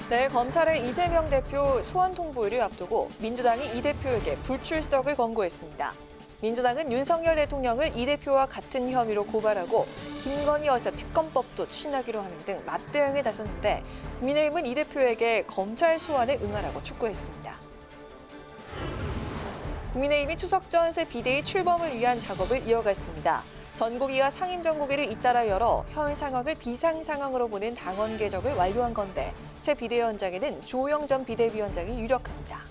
내일 검찰의 이재명 대표 소환 통보일을 앞두고 민주당이 이 대표에게 불출석을 권고했습니다. 민주당은 윤석열 대통령을 이 대표와 같은 혐의로 고발하고 김건희 여사 특검법도 추진하기로 하는 등 맞대응에 나섰는데 국민의힘은 이 대표에게 검찰 소환에 응하라고 촉구했습니다. 국민의힘이 추석 전 새 비대위 출범을 위한 작업을 이어갔습니다. 전국위와 상임전국위를 잇따라 열어 현 상황을 비상 상황으로 보는 당원 개적을 완료한 건데 새 비대위원장에는 주호영 전 비대위원장이 유력합니다.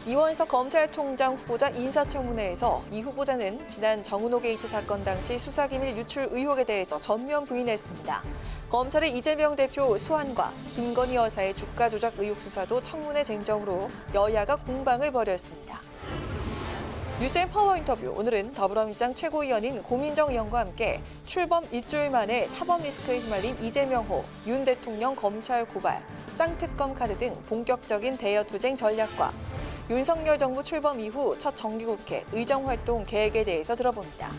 이원석 검찰총장 후보자 인사청문회에서 이 후보자는 지난 정은호 게이트 사건 당시 수사기밀 유출 의혹에 대해서 전면 부인했습니다. 검찰의 이재명 대표 소환과 김건희 여사의 주가 조작 의혹 수사도 청문회 쟁점으로 여야가 공방을 벌였습니다. 뉴스앤 파워 인터뷰, 오늘은 더불어민주당 최고위원인 고민정 의원과 함께 출범 일주일 만에 사법 리스크에 휘말린 이재명 호, 윤 대통령 검찰 고발, 쌍특검 카드 등 본격적인 대여투쟁 전략과 윤석열 정부 출범 이후 첫 정기국회 의정활동 계획에 대해서 들어봅니다.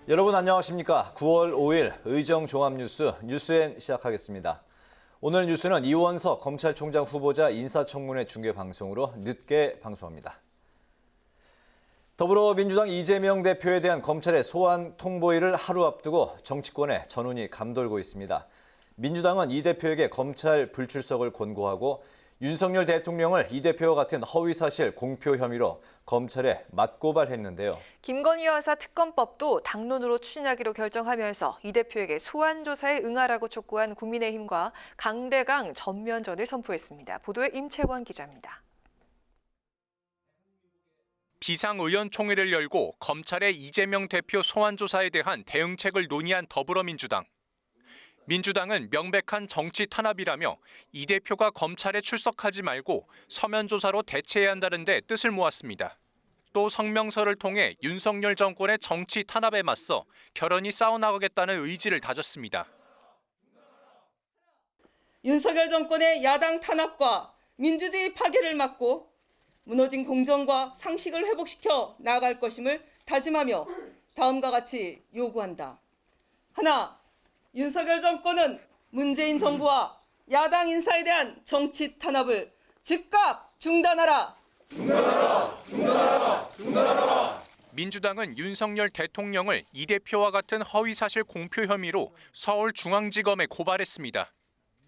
여러분 안녕하십니까? 9월 5일 의정종합뉴스 뉴스엔 시작하겠습니다. 오늘 뉴스는 이원석 검찰총장 후보자 인사청문회 중계방송으로 늦게 방송합니다. 더불어민주당 이재명 대표에 대한 검찰의 소환 통보일을 하루 앞두고 정치권에 전운이 감돌고 있습니다. 민주당은 이 대표에게 검찰 불출석을 권고하고 윤석열 대통령을 이 대표와 같은 허위사실 공표 혐의로 검찰에 맞고발했는데요. 김건희 여사 특검법도 당론으로 추진하기로 결정하면서 이 대표에게 소환 조사에 응하라고 촉구한 국민의힘과 강대강 전면전을 선포했습니다. 보도에 임채원 기자입니다. 비상의원총회를 열고 검찰의 이재명 대표 소환 조사에 대한 대응책을 논의한 더불어민주당. 민주당은 명백한 정치 탄압이라며 이 대표가 검찰에 출석하지 말고 서면 조사로 대체해야 한다는 데 뜻을 모았습니다. 또 성명서를 통해 윤석열 정권의 정치 탄압에 맞서 결연히 싸워나가겠다는 의지를 다졌습니다. 윤석열 정권의 야당 탄압과 민주주의 파괴를 막고 무너진 공정과 상식을 회복시켜 나아갈 것임을 다짐하며 다음과 같이 요구한다. 하나, 윤석열 정권은 문재인 정부와 야당 인사에 대한 정치 탄압을 즉각 중단하라. 중단하라. 민주당은 윤석열 대통령을 이 대표와 같은 허위사실 공표 혐의로 서울중앙지검에 고발했습니다.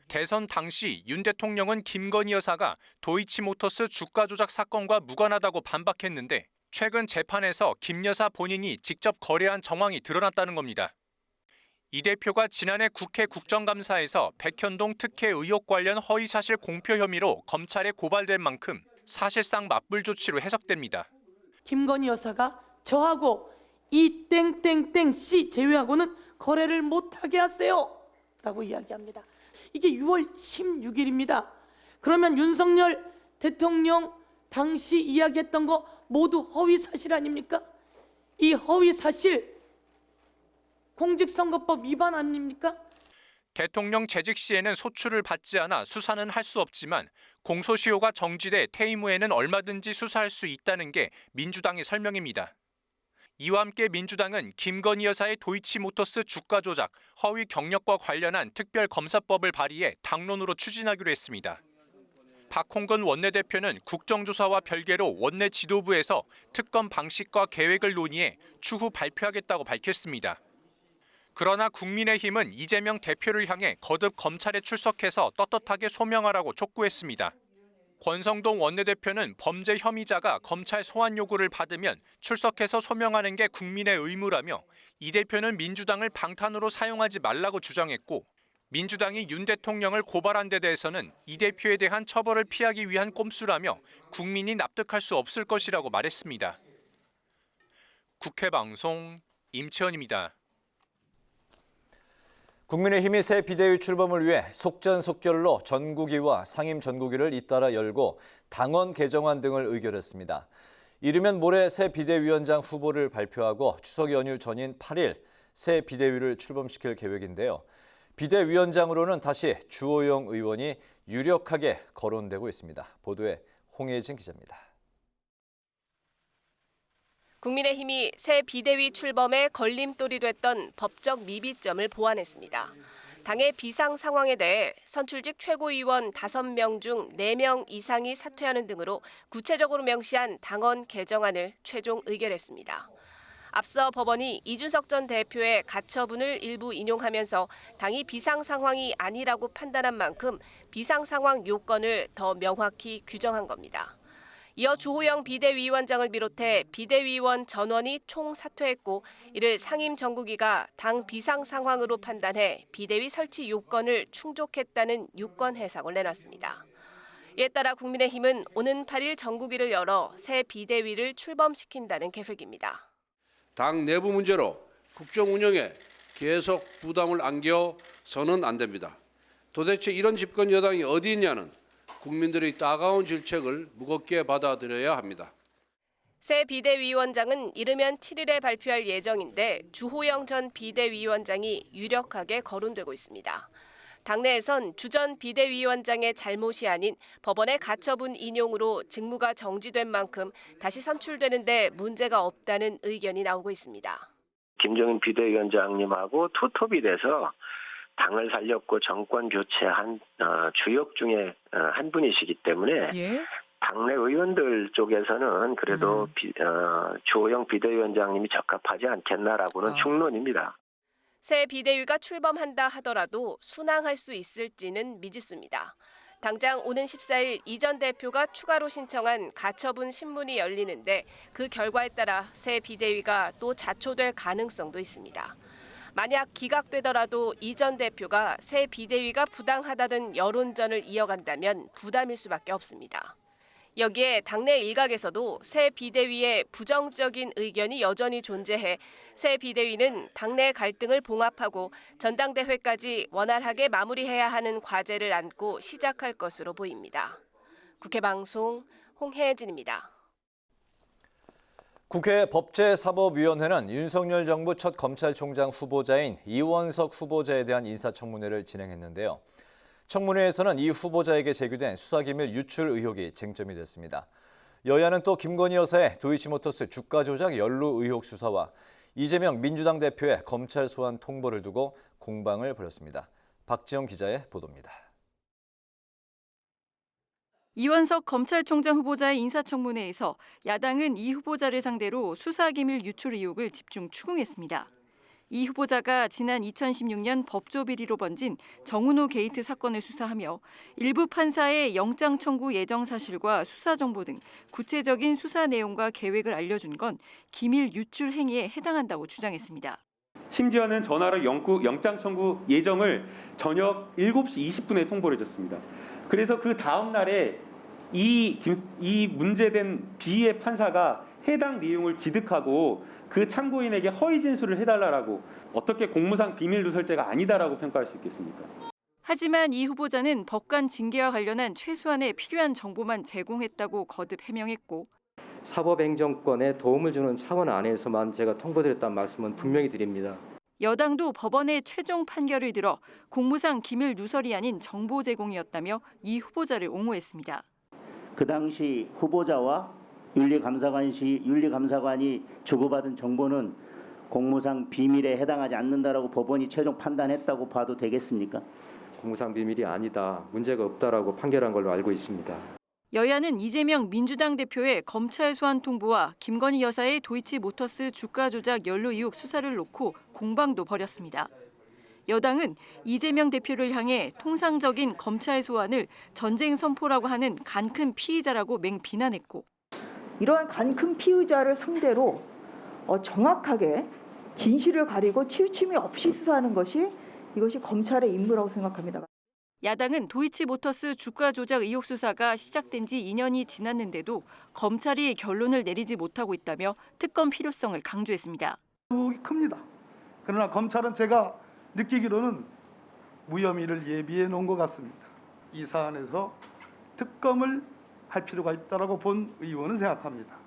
대선 당시 윤 대통령은 김건희 여사가 도이치모터스 주가 조작 사건과 무관하다고 반박했는데 최근 재판에서 김 여사 본인이 직접 거래한 정황이 드러났다는 겁니다. 이 대표가 지난해 국회 국정감사에서 백현동 특혜 의혹 관련 허위사실 공표 혐의로 검찰에 고발된 만큼 사실상 맞불 조치로 해석됩니다. 김건희 여사가 저하고 이 땡땡땡 씨 제외하고는 거래를 못하게 하세요 라고 이야기합니다. 이게 6월 16일입니다. 그러면 윤석열 대통령 당시 이야기했던 거 모두 허위사실 아닙니까? 이 허위사실 공직선거법 위반 아닙니까? 대통령 재직 시에는 소출을 받지 않아 수사는 할 수 없지만 공소시효가 정지돼 퇴임 후에는 얼마든지 수사할 수 있다는 게 민주당의 설명입니다. 이와 함께 민주당은 김건희 여사의 도이치모터스 주가 조작, 허위 경력과 관련한 특별검사법을 발의해 당론으로 추진하기로 했습니다. 박홍근 원내대표는 국정조사와 별개로 원내 지도부에서 특검 방식과 계획을 논의해 추후 발표하겠다고 밝혔습니다. 그러나 국민의힘은 이재명 대표를 향해 거듭 검찰에 출석해서 떳떳하게 소명하라고 촉구했습니다. 권성동 원내대표는 범죄 혐의자가 검찰 소환 요구를 받으면 출석해서 소명하는 게 국민의 의무라며 이 대표는 민주당을 방탄으로 사용하지 말라고 주장했고 민주당이 윤 대통령을 고발한 데 대해서는 이 대표에 대한 처벌을 피하기 위한 꼼수라며 국민이 납득할 수 없을 것이라고 말했습니다. 국회방송 임채원입니다. 국민의힘이 새 비대위 출범을 위해 속전속결로 전국위와 상임전국위를 잇따라 열고 당원 개정안 등을 의결했습니다. 이르면 모레 새 비대위원장 후보를 발표하고 추석 연휴 전인 8일 새 비대위를 출범시킬 계획인데요. 비대위원장으로는 다시 주호영 의원이 유력하게 거론되고 있습니다. 보도에 홍혜진 기자입니다. 국민의힘이 새 비대위 출범에 걸림돌이 됐던 법적 미비점을 보완했습니다. 당의 비상 상황에 대해 선출직 최고위원 5명 중 4명 이상이 사퇴하는 등으로 구체적으로 명시한 당원 개정안을 최종 의결했습니다. 앞서 법원이 이준석 전 대표의 가처분을 일부 인용하면서 당이 비상 상황이 아니라고 판단한 만큼 비상 상황 요건을 더 명확히 규정한 겁니다. 이어 주호영 비대위원장을 비롯해 비대위원 전원이 총 사퇴했고 이를 상임 정국위가 당 비상 상황으로 판단해 비대위 설치 요건을 충족했다는 유권 해석을 내놨습니다. 이에 따라 국민의힘은 오는 8일 정국위를 열어 새 비대위를 출범시킨다는 계획입니다. 당 내부 문제로 국정 운영에 계속 부담을 안겨서는 안 됩니다. 도대체 이런 집권 여당이 어디 있냐는 국민들의 따가운 질책을 무겁게 받아들여야 합니다. 새 비대위원장은 이르면 7일에 발표할 예정인데 주호영 전 비대위원장이 유력하게 거론되고 있습니다. 당내에선 주 전 비대위원장의 잘못이 아닌 법원의 가처분 인용으로 직무가 정지된 만큼 다시 선출되는 데 문제가 없다는 의견이 나오고 있습니다. 김종인 비대위원장님하고 투톱이 돼서 당을 살렸고 정권 교체한 주역 중에 한 분이시기 때문에 당내 의원들 쪽에서는 그래도 주호영 비대위원장님이 적합하지 않겠나라고는 충론입니다. 새 비대위가 출범한다 하더라도 순항할 수 있을지는 미지수입니다. 당장 오는 14일 이 전 대표가 추가로 신청한 가처분 신문이 열리는데 그 결과에 따라 새 비대위가 또 자초될 가능성도 있습니다. 만약 기각되더라도 이 전 대표가 새 비대위가 부당하다는 여론전을 이어간다면 부담일 수밖에 없습니다. 여기에 당내 일각에서도 새 비대위에 부정적인 의견이 여전히 존재해 새 비대위는 당내 갈등을 봉합하고 전당대회까지 원활하게 마무리해야 하는 과제를 안고 시작할 것으로 보입니다. 국회방송 홍혜진입니다. 국회 법제사법위원회는 윤석열 정부 첫 검찰총장 후보자인 이원석 후보자에 대한 인사청문회를 진행했는데요. 청문회에서는 이 후보자에게 제기된 수사기밀 유출 의혹이 쟁점이 됐습니다. 여야는 또 김건희 여사의 도이치모터스 주가 조작 연루 의혹 수사와 이재명 민주당 대표의 검찰 소환 통보를 두고 공방을 벌였습니다. 박지영 기자의 보도입니다. 이원석 검찰총장 후보자의 인사청문회에서 야당은 이 후보자를 상대로 수사기밀 유출 의혹을 집중 추궁했습니다. 이 후보자가 지난 2016년 법조 비리로 번진 정은호 게이트 사건을 수사하며 일부 판사의 영장 청구 예정 사실과 수사 정보 등 구체적인 수사 내용과 계획을 알려준 건 기밀 유출 행위에 해당한다고 주장했습니다. 심지어는 전화로 영장 청구 예정을 저녁 7시 20분에 통보를 해줬습니다. 그래서 그 다음 날에 이 문제된 B의 판사가 해당 내용을 지득하고 그 참고인에게 허위 진술을 해달라고 어떻게 공무상 비밀 누설죄가 아니다라고 평가할 수 있겠습니까? 하지만 이 후보자는 법관 징계와 관련한 최소한의 필요한 정보만 제공했다고 거듭 해명했고 사법행정권에 도움을 주는 차원 안에서만 제가 통보드렸다는 말씀은 분명히 드립니다. 여당도 법원의 최종 판결을 들어 공무상 기밀 누설이 아닌 정보 제공이었다며 이 후보자를 옹호했습니다. 그 당시 후보자와 윤리감사관이 주고받은 정보는 공무상 비밀에 해당하지 않는다라고 법원이 최종 판단했다고 봐도 되겠습니까? 공무상 비밀이 아니다, 문제가 없다라고 판결한 걸로 알고 있습니다. 여야는 이재명 민주당 대표의 검찰 소환 통보와 김건희 여사의 도이치모터스 주가 조작 연루 의혹 수사를 놓고 공방도 벌였습니다. 여당은 이재명 대표를 향해 통상적인 검찰 소환을 전쟁 선포라고 하는 간큰 피의자라고 맹비난했고 이러한 간큰 피의자를 상대로 정확하게 진실을 가리고 치우침이 없이 수사하는 것이 이것이 검찰의 임무라고 생각합니다. 야당은 도이치모터스 주가 조작 의혹 수사가 시작된 지 2년이 지났는데도 검찰이 결론을 내리지 못하고 있다며 특검 필요성을 강조했습니다. 의혹이 큽니다. 그러나 검찰은 제가 느끼기로는 무혐의를 예비해 놓은 것 같습니다. 이 사안에서 특검을 할 필요가 있다고 본 의원은 생각합니다.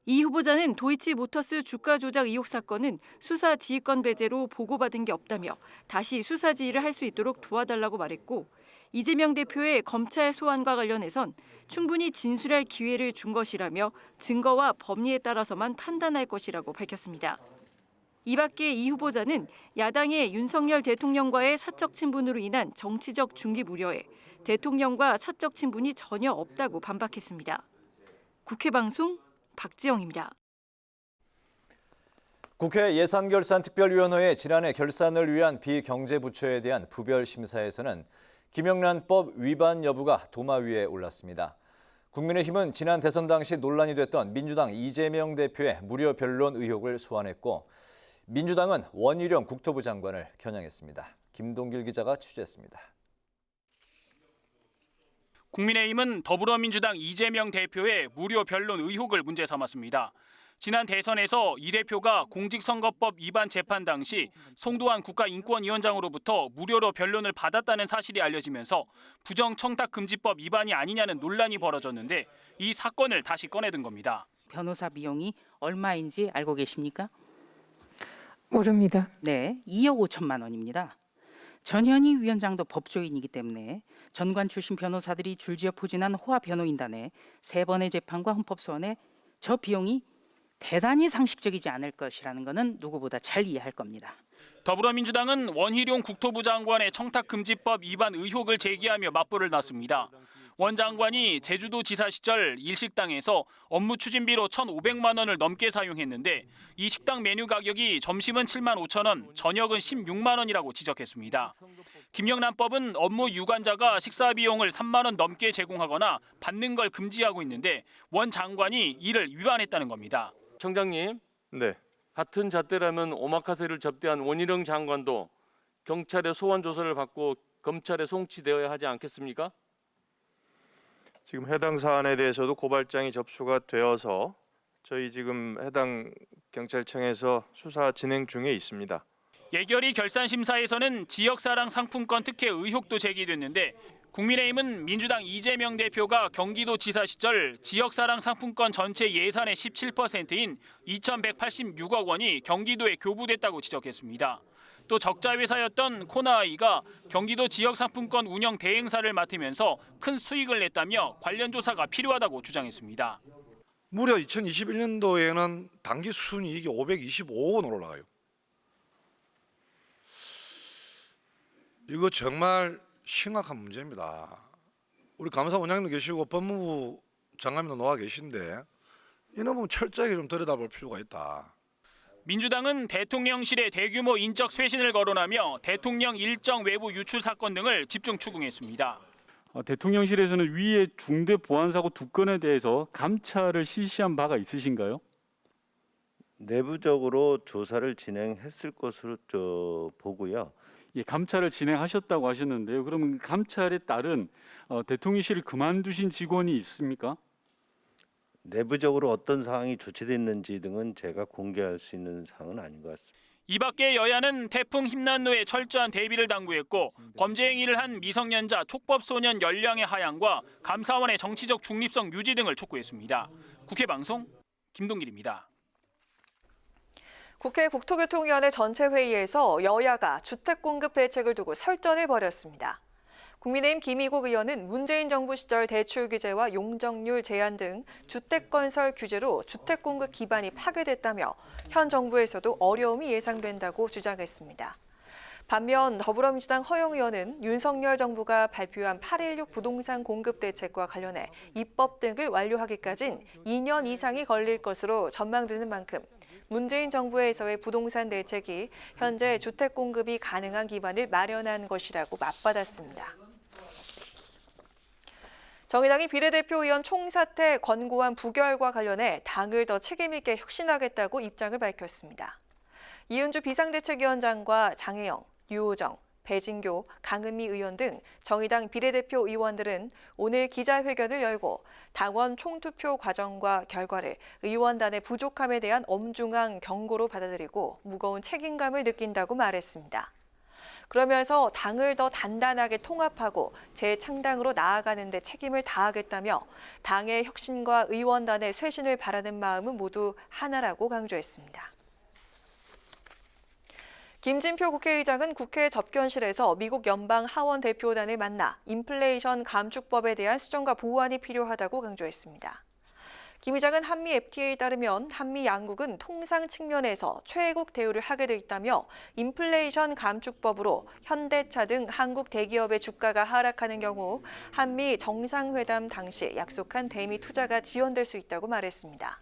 이 후보자는 도이치모터스 주가 조작 의혹 사건은 수사 지휘권 배제로 보고받은 게 없다며 다시 수사 지휘를 할 수 있도록 도와달라고 말했고 이재명 대표의 검찰 소환과 관련해선 충분히 진술할 기회를 준 것이라며 증거와 법리에 따라서만 판단할 것이라고 밝혔습니다. 이 밖에 이 후보자는 야당의 윤석열 대통령과의 사적 친분으로 인한 정치적 중립 우려에 대통령과 사적 친분이 전혀 없다고 반박했습니다. 국회방송 박지영입니다. 국회 예산결산특별위원회의 지난해 결산을 위한 비경제부처에 대한 부별 심사에서는 김영란법 위반 여부가 도마 위에 올랐습니다. 국민의힘은 지난 대선 당시 논란이 됐던 민주당 이재명 대표의 무료 변론 의혹을 소환했고 민주당은 원희룡 국토부 장관을 겨냥했습니다. 김동길 기자가 취재했습니다. 국민의힘은 더불어민주당 이재명 대표의 무료 변론 의혹을 문제 삼았습니다. 지난 대선에서 이 대표가 공직선거법 위반 재판 당시 송도한 국가인권위원장으로부터 무료로 변론을 받았다는 사실이 알려지면서 부정청탁금지법 위반이 아니냐는 논란이 벌어졌는데 이 사건을 다시 꺼내든 겁니다. 변호사 비용이 얼마인지 알고 계십니까? 모릅니다. 네, 2억 5천만 원입니다. 전현희 위원장도 법조인이기 때문에 전관 출신 변호사들이 줄지어 포진한 호화 변호인단의 3번의 재판과 헌법소원에 저 비용이 대단히 상식적이지 않을 것이라는 것은 누구보다 잘 이해할 겁니다. 더불어민주당은 원희룡 국토부 장관의 청탁금지법 위반 의혹을 제기하며 맞불을 놨습니다. 원 장관이 제주도지사 시절 일식당에서 업무 추진비로 1,500만 원을 넘게 사용했는데 이 식당 메뉴 가격이 점심은 7만 5천 원, 저녁은 16만 원이라고 지적했습니다. 김영란법은 업무 유관자가 식사 비용을 3만 원 넘게 제공하거나 받는 걸 금지하고 있는데 원 장관이 이를 위반했다는 겁니다. 청장님, 네. 같은 잣대라면 오마카세를 접대한 원희룡 장관도 경찰의 소환 조사를 받고 검찰에 송치되어야 하지 않겠습니까? 지금 해당 사안에 대해서도 고발장이 접수가 되어서 저희 지금 해당 경찰청에서 수사 진행 중에 있습니다. 예결위 결산심사에서는 지역사랑 상품권 특혜 의혹도 제기됐는데 국민의힘은 민주당 이재명 대표가 경기도지사 시절 지역사랑 상품권 전체 예산의 17%인 2,186억 원이 경기도에 교부됐다고 지적했습니다. 또 적자 회사였던 코나아이가 경기도 지역상품권 운영 대행사를 맡으면서 큰 수익을 냈다며 관련 조사가 필요하다고 주장했습니다. 무려 2021년도에는 당기 순이익이 525억 원으로 올라가요. 이거 정말 심각한 문제입니다. 우리 감사원장님도 계시고 법무부 장관님도 나와 계신데 이놈은 철저하게 좀 들여다볼 필요가 있다. 민주당은 대통령실에 대규모 인적 쇄신을 거론하며 대통령 일정 외부 유출 사건 등을 집중 추궁했습니다. 대통령실에서는 위의 중대 보안사고 2건에 대해서 감찰을 실시한 바가 있으신가요? 내부적으로 조사를 진행했을 것으로 보고요. 예, 감찰을 진행하셨다고 하셨는데요. 그러면 감찰에 따른 대통령실을 그만두신 직원이 있습니까? 내부적으로 어떤 사항이 조치됐는지 등은 제가 공개할 수 있는 사항은 아닌 것 같습니다. 이 밖에 여야는 태풍 힘난노에 철저한 대비를 당부했고 범죄 행위를 한 미성년자 촉법소년 연령의 하향과 감사원의 정치적 중립성 유지 등을 촉구했습니다. 국회방송 김동길입니다. 국회 국토교통위원회 전체 회의에서 여야가 주택 공급 대책을 두고 설전을 벌였습니다. 국민의힘 김희국 의원은 문재인 정부 시절 대출 규제와 용적률 제한 등 주택 건설 규제로 주택 공급 기반이 파괴됐다며 현 정부에서도 어려움이 예상된다고 주장했습니다. 반면 더불어민주당 허영 의원은 윤석열 정부가 발표한 8.16 부동산 공급 대책과 관련해 입법 등을 완료하기까진 2년 이상이 걸릴 것으로 전망되는 만큼 문재인 정부에서의 부동산 대책이 현재 주택 공급이 가능한 기반을 마련한 것이라고 맞받았습니다. 정의당이 비례대표 의원 총사퇴 권고안 부결과 관련해 당을 더 책임 있게 혁신하겠다고 입장을 밝혔습니다. 이은주 비상대책위원장과 장혜영, 유호정, 배진교, 강은미 의원 등 정의당 비례대표 의원들은 오늘 기자회견을 열고 당원 총투표 과정과 결과를 의원단의 부족함에 대한 엄중한 경고로 받아들이고 무거운 책임감을 느낀다고 말했습니다. 그러면서 당을 더 단단하게 통합하고 재창당으로 나아가는 데 책임을 다하겠다며 당의 혁신과 의원단의 쇄신을 바라는 마음은 모두 하나라고 강조했습니다. 김진표 국회의장은 국회 접견실에서 미국 연방 하원 대표단을 만나 인플레이션 감축법에 대한 수정과 보완이 필요하다고 강조했습니다. 김 의장은 한미 FTA에 따르면 한미 양국은 통상 측면에서 최애국 대우를 하게 돼 있다며 인플레이션 감축법으로 현대차 등 한국 대기업의 주가가 하락하는 경우 한미 정상회담 당시 약속한 대미 투자가 지연될 수 있다고 말했습니다.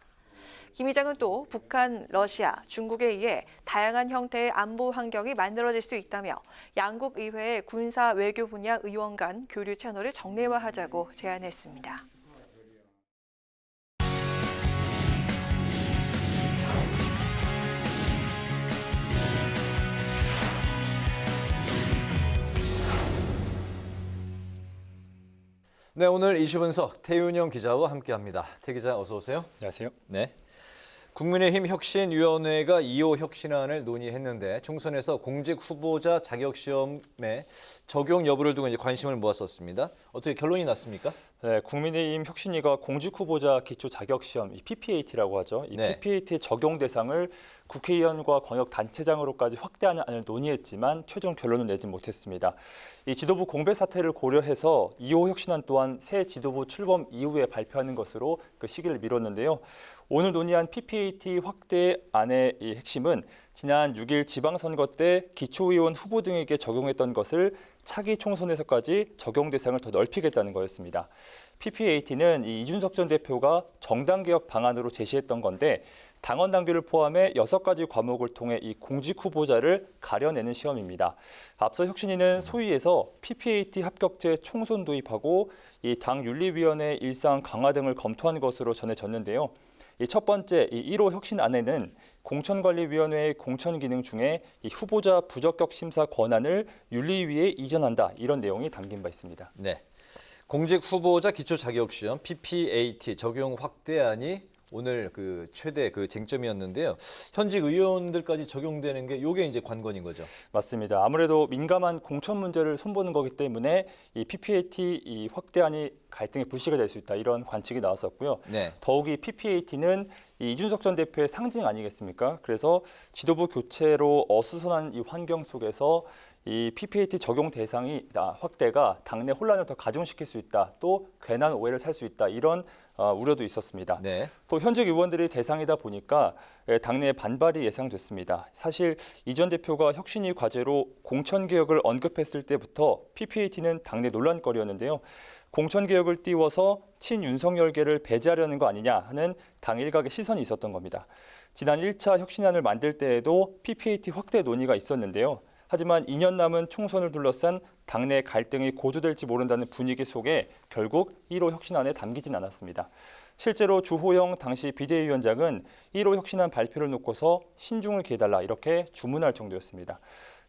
김 의장은 또 북한, 러시아, 중국에 의해 다양한 형태의 안보 환경이 만들어질 수 있다며 양국 의회의 군사 외교 분야 의원 간 교류 채널을 정례화하자고 제안했습니다. 네, 오늘 이슈 분석 태윤영 기자와 함께합니다. 태 기자 어서 오세요. 안녕하세요. 네. 국민의힘 혁신위원회가 2호 혁신안을 논의했는데 총선에서 공직 후보자 자격시험의 적용 여부를 두고 이제 관심을 모았었습니다. 어떻게 결론이 났습니까? 네, 국민의힘 혁신위가 공직 후보자 기초 자격시험, 이 PPAT라고 하죠. 이 PPAT 적용 대상을 국회의원과 광역단체장으로까지 확대하는 안을 논의했지만 최종 결론을 내지 못했습니다. 이 지도부 공백 사태를 고려해서 2호 혁신안 또한 새 지도부 출범 이후에 발표하는 것으로 그 시기를 미뤘는데요. 오늘 논의한 PPAT 확대안의 이 핵심은 지난 6일 지방선거 때 기초의원 후보 등에게 적용했던 것을 차기 총선에서까지 적용 대상을 더 넓히겠다는 거였습니다. PPAT는 이준석 전 대표가 정당개혁 방안으로 제시했던 건데 당원 당규를 포함해 6가지 과목을 통해 이 공직 후보자를 가려내는 시험입니다. 앞서 혁신위는 소위에서 PPAT 합격제 총선 도입하고 이 당 윤리위원회 일상 강화 등을 검토한 것으로 전해졌는데요. 이 첫 번째 1호 혁신안에는 공천관리위원회의 공천 기능 중에 이 후보자 부적격 심사 권한을 윤리위에 이전한다 이런 내용이 담긴 바 있습니다. 네, 공직 후보자 기초 자격시험 PPAT 적용 확대안이 오늘 최대 쟁점이었는데요. 현직 의원들까지 적용되는 게 이게 이제 관건인 거죠. 맞습니다. 아무래도 민감한 공천 문제를 손보는 거기 때문에 이 PPAT 이 확대안이 갈등의 불씨가 될 수 있다 이런 관측이 나왔었고요. 네. 더욱이 PPAT는 이준석 전 대표의 상징 아니겠습니까? 그래서 지도부 교체로 어수선한 이 환경 속에서 이 PPAT 적용 대상이 확대가 당내 혼란을 더 가중시킬 수 있다. 또 괜한 오해를 살 수 있다. 이런 우려도 있었습니다. 네. 또 현직 의원들이 대상이다 보니까 당내 반발이 예상됐습니다. 사실 이 전 대표가 혁신위 과제로 공천개혁을 언급했을 때부터 PPAT는 당내 논란거리였는데요. 공천개혁을 띄워서 친윤석열계를 배제하려는 거 아니냐 하는 당 일각의 시선이 있었던 겁니다. 지난 1차 혁신안을 만들 때에도 PPAT 확대 논의가 있었는데요. 하지만 2년 남은 총선을 둘러싼 당내 갈등이 고조될지 모른다는 분위기 속에 결국 1호 혁신안에 담기진 않았습니다. 실제로 주호영 당시 비대위원장은 1호 혁신안 발표를 놓고서 신중을 기해달라 이렇게 주문할 정도였습니다.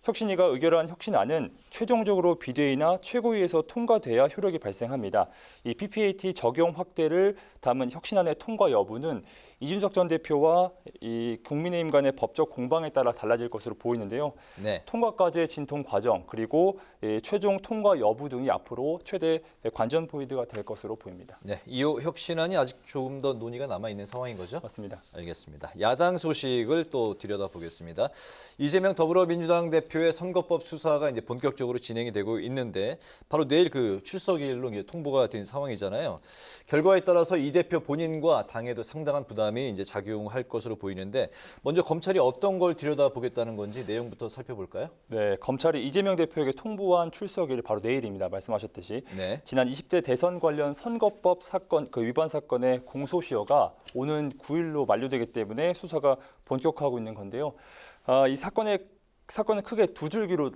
혁신위가 의결한 혁신안은 최종적으로 비대위나 최고위에서 통과돼야 효력이 발생합니다. 이 PPAT 적용 확대를 담은 혁신안의 통과 여부는 이준석 전 대표와 이 국민의힘 간의 법적 공방에 따라 달라질 것으로 보이는데요. 네. 통과까지의 진통 과정 그리고 최종 통과 여부 등이 앞으로 최대 관전 포인트가 될 것으로 보입니다. 네, 2호 혁신안이 아직 조금 더 논의가 남아 있는 상황인 거죠? 맞습니다. 알겠습니다. 야당 소식을 또 들여다보겠습니다. 이재명 더불어민주당 대표의 선거법 수사가 이제 본격적으로 진행이 되고 있는데 바로 내일 출석일로 이제 통보가 된 상황이잖아요. 결과에 따라서 이 대표 본인과 당에도 상당한 부담이 이제 작용할 것으로 보이는데 먼저 검찰이 어떤 걸 들여다보겠다는 건지 내용부터 살펴볼까요? 네, 검찰이 이재명 대표에게 통보한 출석일이 바로 내일입니다. 말씀하셨듯이 네. 지난 20대 대선 관련 선거법 사건 위반 사건의 공소시효가 오는 9일로 만료되기 때문에 수사가 본격화하고 있는 건데요. 이 사건은 크게 두 줄기로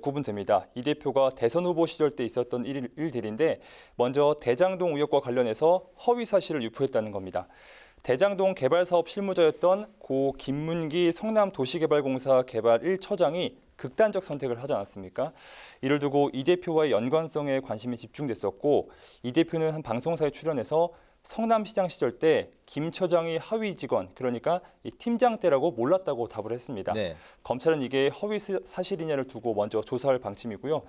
구분됩니다. 이 대표가 대선 후보 시절 때 있었던 일들인데 먼저 대장동 의혹과 관련해서 허위 사실을 유포했다는 겁니다. 대장동 개발사업 실무자였던 고 김문기 성남도시개발공사 개발 1처장이 극단적 선택을 하지 않았습니까? 이를 두고 이 대표와의 연관성에 관심이 집중됐었고 이 대표는 한 방송사에 출연해서 성남시장 시절 때 김 처장이 하위 직원, 그러니까 이 팀장 때라고 몰랐다고 답을 했습니다. 네. 검찰은 이게 허위 사실이냐를 두고 먼저 조사할 방침이고요.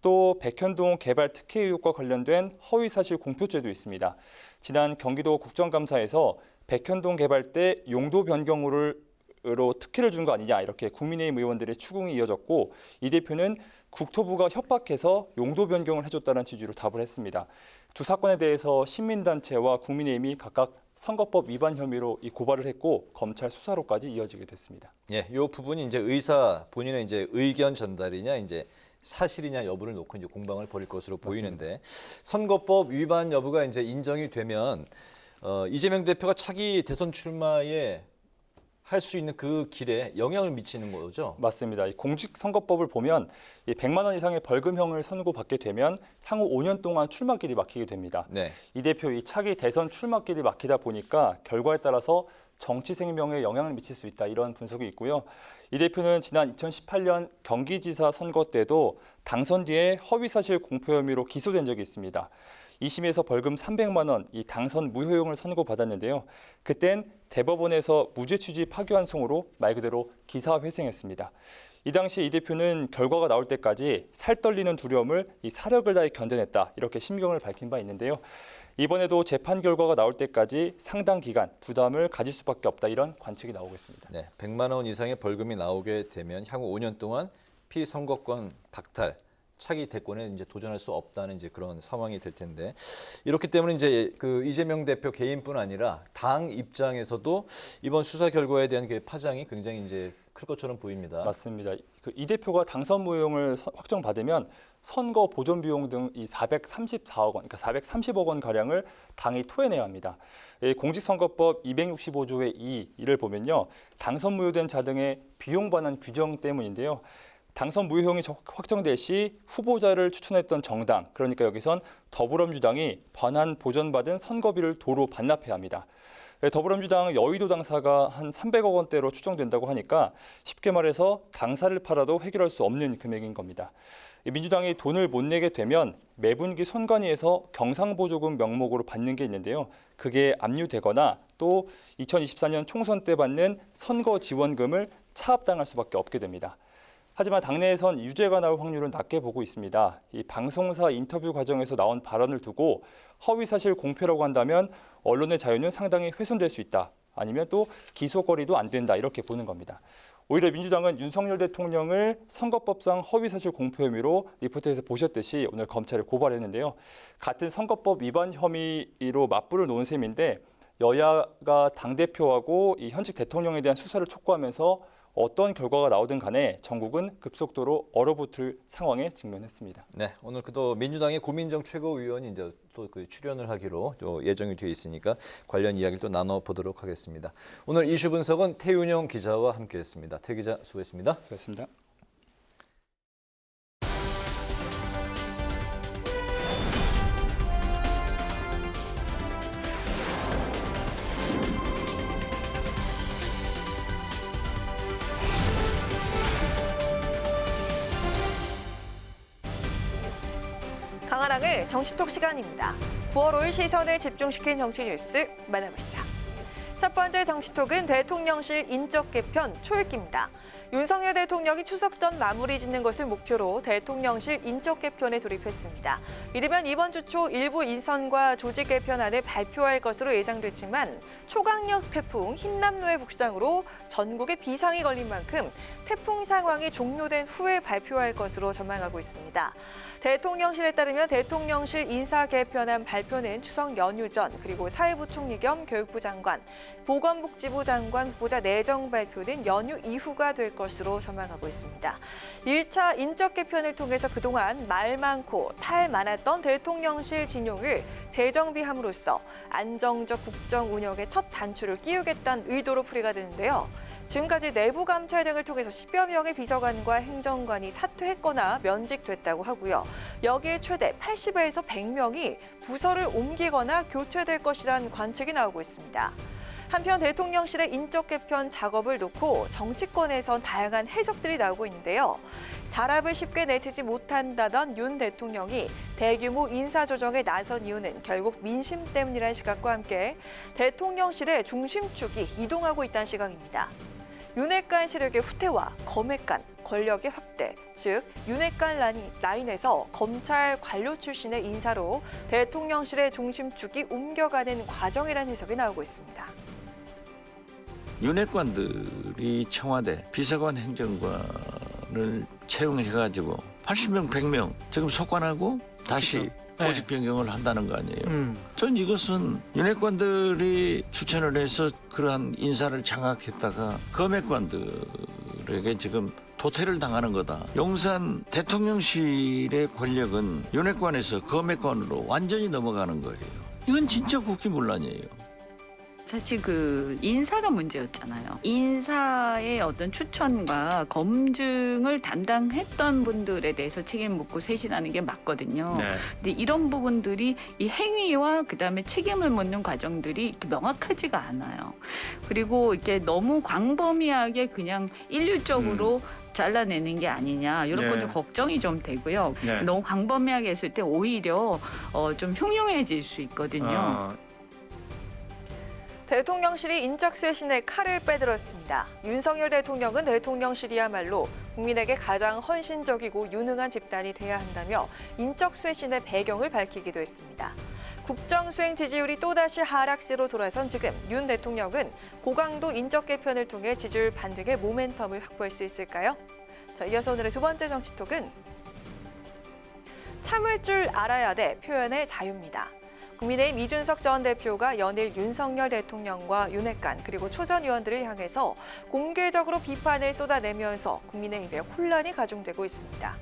또 백현동 개발 특혜 의혹과 관련된 허위사실 공표죄도 있습니다. 지난 경기도 국정감사에서 백현동 개발 때 용도 변경을 특혜를 준 거 아니냐 이렇게 국민의힘 의원들의 추궁이 이어졌고 이 대표는 국토부가 협박해서 용도 변경을 해줬다는 취지로 답을 했습니다. 두 사건에 대해서 시민단체와 국민의힘이 각각 선거법 위반 혐의로 이 고발을 했고 검찰 수사로까지 이어지게 됐습니다. 예, 이 부분이 이제 본인의 이제 의견 전달이냐 이제 사실이냐 여부를 놓고 이제 공방을 벌일 것으로 보이는데 선거법 위반 여부가 이제 인정이 되면 이재명 대표가 차기 대선 출마에 할 수 있는 그 길에 영향을 미치는 거죠? 맞습니다. 이 공직선거법을 보면 100만 원 이상의 벌금형을 선고받게 되면 향후 5년 동안 출마길이 막히게 됩니다. 네. 이 대표 이 차기 대선 출마길이 막히다 보니까 결과에 따라서 정치 생명에 영향을 미칠 수 있다 이런 분석이 있고요. 이 대표는 지난 2018년 경기지사 선거 때도 당선 뒤에 허위사실 공표 혐의로 기소된 적이 있습니다. 2심에서 벌금 300만 원, 이 당선 무효용을 선고받았는데요. 그땐 대법원에서 무죄 취지 파기환송으로 말 그대로 기사회생했습니다. 이 당시 이 대표는 결과가 나올 때까지 살떨리는 두려움을 이 사력을 다해 견뎌냈다 이렇게 심경을 밝힌 바 있는데요. 이번에도 재판 결과가 나올 때까지 상당 기간 부담을 가질 수밖에 없다 이런 관측이 나오고 있습니다. 네, 100만 원 이상의 벌금이 나오게 되면 향후 5년 동안 피선거권 박탈, 차기 대권에 이제 도전할 수 없다는 이제 그런 상황이 될 텐데 이렇기 때문에 이제 그 이재명 대표 개인뿐 아니라 당 입장에서도 이번 수사 결과에 대한 그 파장이 굉장히 이제 클 것처럼 보입니다. 맞습니다. 이 대표가 당선 무효용을 확정받으면 선거 보존 비용 등 이 434억 원, 그러니까 430억 원 가량을 당이 토해내야 합니다. 공직선거법 265조의 2를 보면요, 당선 무효된 자 등의 비용 반환 규정 때문인데요. 당선 무효용이 확정될 시 후보자를 추천했던 정당, 그러니까 여기선 더불어민주당이 반환 보전받은 선거비를 도로 반납해야 합니다. 더불어민주당 여의도 당사가 한 300억 원대로 추정된다고 하니까 쉽게 말해서 당사를 팔아도 해결할 수 없는 금액인 겁니다. 민주당이 돈을 못 내게 되면 매분기 선관위에서 경상보조금 명목으로 받는 게 있는데요. 그게 압류되거나 또 2024년 총선 때 받는 선거 지원금을 차압당할 수밖에 없게 됩니다. 하지만 당내에선 유죄가 나올 확률은 낮게 보고 있습니다. 이 방송사 인터뷰 과정에서 나온 발언을 두고 허위사실 공표라고 한다면 언론의 자유는 상당히 훼손될 수 있다. 아니면 또 기소거리도 안 된다. 이렇게 보는 겁니다. 오히려 민주당은 윤석열 대통령을 선거법상 허위사실 공표 혐의로 리포트에서 보셨듯이 오늘 검찰에 고발했는데요. 같은 선거법 위반 혐의로 맞불을 놓은 셈인데 여야가 당대표하고 이 현직 대통령에 대한 수사를 촉구하면서 어떤 결과가 나오든 간에 전국은 급속도로 얼어붙을 상황에 직면했습니다. 네, 오늘 또 민주당의 고민정 최고위원이 이제 또 그 출연을 하기로 예정이 되어 있으니까 관련 이야기를 또 나눠보도록 하겠습니다. 오늘 이슈 분석은 태윤영 기자와 함께했습니다. 태 기자 수고했습니다. 수고했습니다. 강하랑의 정치톡 시간입니다. 9월 5일 시선을 집중시킨 정치 뉴스 만나보시죠. 첫 번째 정치톡은 대통령실 인적 개편 초읽기입니다. 윤석열 대통령이 추석 전 마무리 짓는 것을 목표로 대통령실 인적 개편에 돌입했습니다. 이르면 이번 주 초 일부 인선과 조직 개편안을 발표할 것으로 예상됐지만 초강력 태풍 흰남노의 북상으로 전국에 비상이 걸린 만큼 태풍 상황이 종료된 후에 발표할 것으로 전망하고 있습니다. 대통령실에 따르면 대통령실 인사 개편안 발표는 추석 연휴 전, 그리고 사회부 총리 겸 교육부 장관, 보건복지부 장관 후보자 내정 발표는 연휴 이후가 될 것으로 전망하고 있습니다. 1차 인적 개편을 통해서 그동안 말 많고 탈 많았던 대통령실 진용을 재정비함으로써 안정적 국정 운영의 첫 단추를 끼우겠다는 의도로 풀이가 되는데요. 지금까지 내부 감찰 등을 통해서 10여 명의 비서관과 행정관이 사퇴했거나 면직됐다고 하고요. 여기에 최대 80에서 100명이 부서를 옮기거나 교체될 것이란 관측이 나오고 있습니다. 한편 대통령실의 인적 개편 작업을 놓고 정치권에선 다양한 해석들이 나오고 있는데요. 사람을 쉽게 내치지 못한다던 윤 대통령이 대규모 인사조정에 나선 이유는 결국 민심 때문이라는 시각과 함께 대통령실의 중심축이 이동하고 있다는 시각입니다. 윤핵관 세력의 후퇴와 검핵관, 권력의 확대, 즉 윤핵관 라인에서 검찰 관료 출신의 인사로 대통령실의 중심축이 옮겨가는 과정이라는 해석이 나오고 있습니다. 윤핵관들이 청와대 비서관 행정관을 채용해가지고 80명, 100명 지금 속관하고 다시 보직 변경을 한다는 거 아니에요. 전 이것은 윤핵관들이 추천을 해서 그러한 인사를 장악했다가 검핵관들에게 지금 도태를 당하는 거다. 용산 대통령실의 권력은 윤핵관에서 검핵관으로 완전히 넘어가는 거예요. 이건 진짜 국기문란이에요. 사실 그 인사가 문제였잖아요. 인사의 어떤 추천과 검증을 담당했던 분들에 대해서 책임 묻고 쇄신하는 게 맞거든요. 네. 근데 이런 부분들이 이 행위와 그다음에 책임을 묻는 과정들이 이렇게 명확하지가 않아요. 그리고 이렇게 너무 광범위하게 그냥 일률적으로 잘라내는 게 아니냐 이런 네. 건 좀 걱정이 좀 되고요. 네. 너무 광범위하게 했을 때 오히려 좀 흉흉해질 수 있거든요. 대통령실이 인적 쇄신에 칼을 빼들었습니다. 윤석열 대통령은 대통령실이야말로 국민에게 가장 헌신적이고 유능한 집단이 돼야 한다며 인적 쇄신의 배경을 밝히기도 했습니다. 국정 수행 지지율이 또다시 하락세로 돌아선 지금 윤 대통령은 고강도 인적 개편을 통해 지지율 반등의 모멘텀을 확보할 수 있을까요? 자, 이어서 오늘의 두 번째 정치톡은 참을 줄 알아야 돼 표현의 자유입니다. 국민의힘 이준석 전 대표가 연일 윤석열 대통령과 윤핵관 그리고 초선 의원들을 향해서 공개적으로 비판을 쏟아내면서 국민의힘에 혼란이 가중되고 있습니다.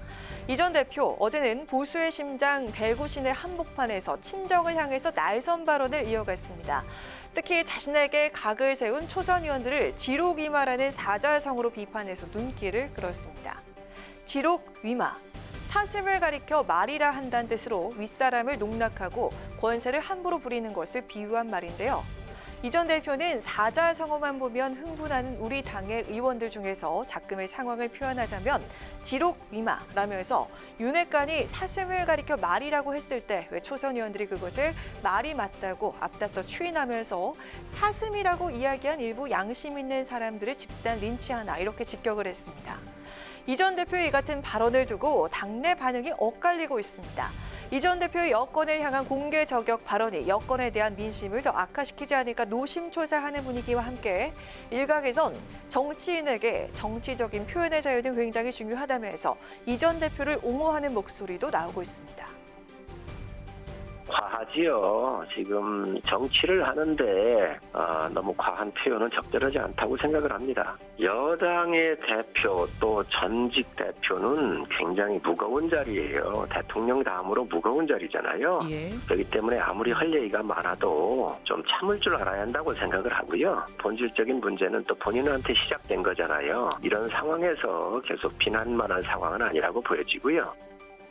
이 전 대표 어제는 보수의 심장 대구 시내 한복판에서 친정을 향해서 날선 발언을 이어갔습니다. 특히 자신에게 각을 세운 초선 의원들을 지록위마라는 사자성어로 비판해서 눈길을 끌었습니다. 지록위마. 사슴을 가리켜 말이라 한다는 뜻으로 윗사람을 농락하고 권세를 함부로 부리는 것을 비유한 말인데요. 이 전 대표는 사자성어만 보면 흥분하는 우리 당의 의원들 중에서 작금의 상황을 표현하자면 지록위마라면서 윤핵관이 사슴을 가리켜 말이라고 했을 때 왜 초선 의원들이 그것을 말이 맞다고 앞다퉈 추인하면서 사슴이라고 이야기한 일부 양심 있는 사람들을 집단 린치하나 이렇게 직격을 했습니다. 이 전 대표의 이 같은 발언을 두고 당내 반응이 엇갈리고 있습니다. 이 전 대표의 여권을 향한 공개 저격 발언이 여권에 대한 민심을 더 악화시키지 않을까 노심초사하는 분위기와 함께 일각에선 정치인에게 정치적인 표현의 자유는 굉장히 중요하다면서 이 전 대표를 옹호하는 목소리도 나오고 있습니다. 과하지요. 지금 정치를 하는데 너무 과한 표현은 적절하지 않다고 생각을 합니다. 여당의 대표 또 전직 대표는 굉장히 무거운 자리예요. 대통령 다음으로 무거운 자리잖아요. 그렇기 때문에 아무리 할 얘기가 많아도 좀 참을 줄 알아야 한다고 생각을 하고요. 본질적인 문제는 또 본인한테 시작된 거잖아요. 이런 상황에서 계속 비난만한 상황은 아니라고 보여지고요.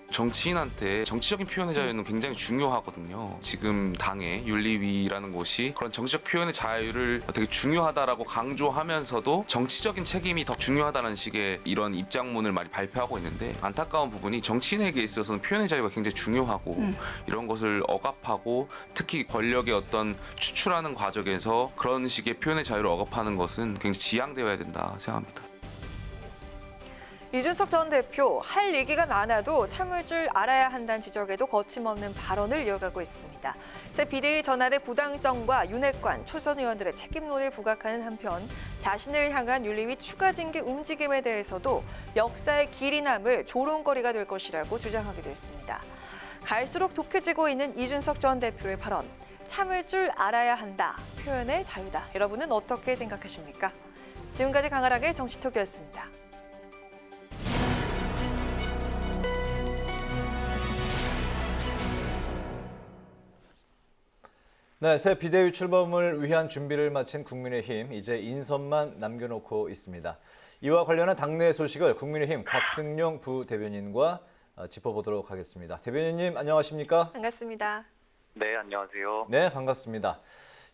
정치인한테 정치적인 표현의 자유는 굉장히 중요하거든요. 지금 당의 윤리위라는 곳이 그런 정치적 표현의 자유를 되게 중요하다라고 강조하면서도 정치적인 책임이 더 중요하다는 식의 이런 입장문을 많이 발표하고 있는데 안타까운 부분이 정치인에게 있어서는 표현의 자유가 굉장히 중요하고 이런 것을 억압하고 특히 권력의 어떤 추출하는 과정에서 그런 식의 표현의 자유를 억압하는 것은 굉장히 지양되어야 된다 생각합니다. 이준석 전 대표 할 얘기가 많아도 참을 줄 알아야 한다는 지적에도 거침없는 발언을 이어가고 있습니다. 새 비대위 전환의 부당성과 윤핵관, 초선 의원들의 책임론을 부각하는 한편 자신을 향한 윤리위 추가 징계 움직임에 대해서도 역사의 길이 남을 조롱거리가 될 것이라고 주장하기도 했습니다. 갈수록 독해지고 있는 이준석 전 대표의 발언, 참을 줄 알아야 한다, 표현의 자유다. 여러분은 어떻게 생각하십니까? 지금까지 강아락의 정치톡이었습니다. 네, 새 비대위 출범을 위한 준비를 마친 국민의힘 이제 인선만 남겨놓고 있습니다. 이와 관련한 당내 소식을 국민의힘 곽승용 부대변인과 짚어보도록 하겠습니다. 대변인님 안녕하십니까? 반갑습니다. 네, 안녕하세요. 네, 반갑습니다.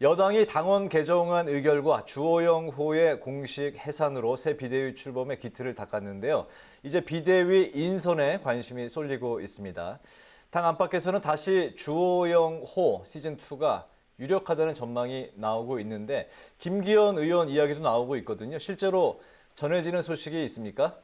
여당이 당원 개정안 의결과 주호영,호의 공식 해산으로 새 비대위 출범에 기틀을 닦았는데요. 이제 비대위 인선에 관심이 쏠리고 있습니다. 당 안팎에서는 다시 주호영,호 시즌2가 유력하다는 전망이 나오고 있는데 김기현 의원 이야기도 나오고 있거든요. 실제로 전해지는 소식이 있습니까?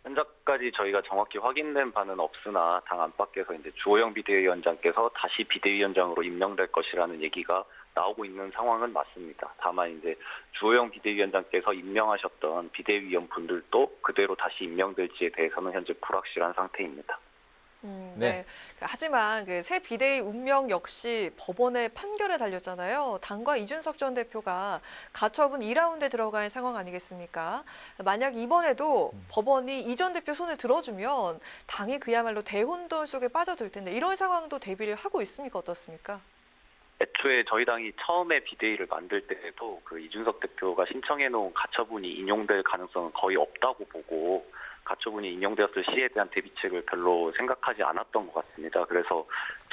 현재까지 저희가 정확히 확인된 바는 없으나 당 안팎에서 이제 주호영 비대위원장께서 다시 비대위원장으로 임명될 것이라는 얘기가 나오고 있는 상황은 맞습니다. 다만 이제 주호영 비대위원장께서 임명하셨던 비대위원 분들도 그대로 다시 임명될지에 대해서는 현재 불확실한 상태입니다. 네. 하지만 그 새 비대위 운명 역시 법원의 판결에 달렸잖아요. 당과 이준석 전 대표가 가처분 2라운드에 들어간 상황 아니겠습니까? 만약 이번에도 법원이 이 전 대표 손을 들어주면 당이 그야말로 대혼돈 속에 빠져들 텐데 이런 상황도 대비를 하고 있습니까? 어떻습니까? 애초에 저희 당이 처음에 비대위를 만들 때에도 그 이준석 대표가 신청해놓은 가처분이 인용될 가능성은 거의 없다고 보고 가처분이 인용되었을 시에 대한 대비책을 별로 생각하지 않았던 것 같습니다. 그래서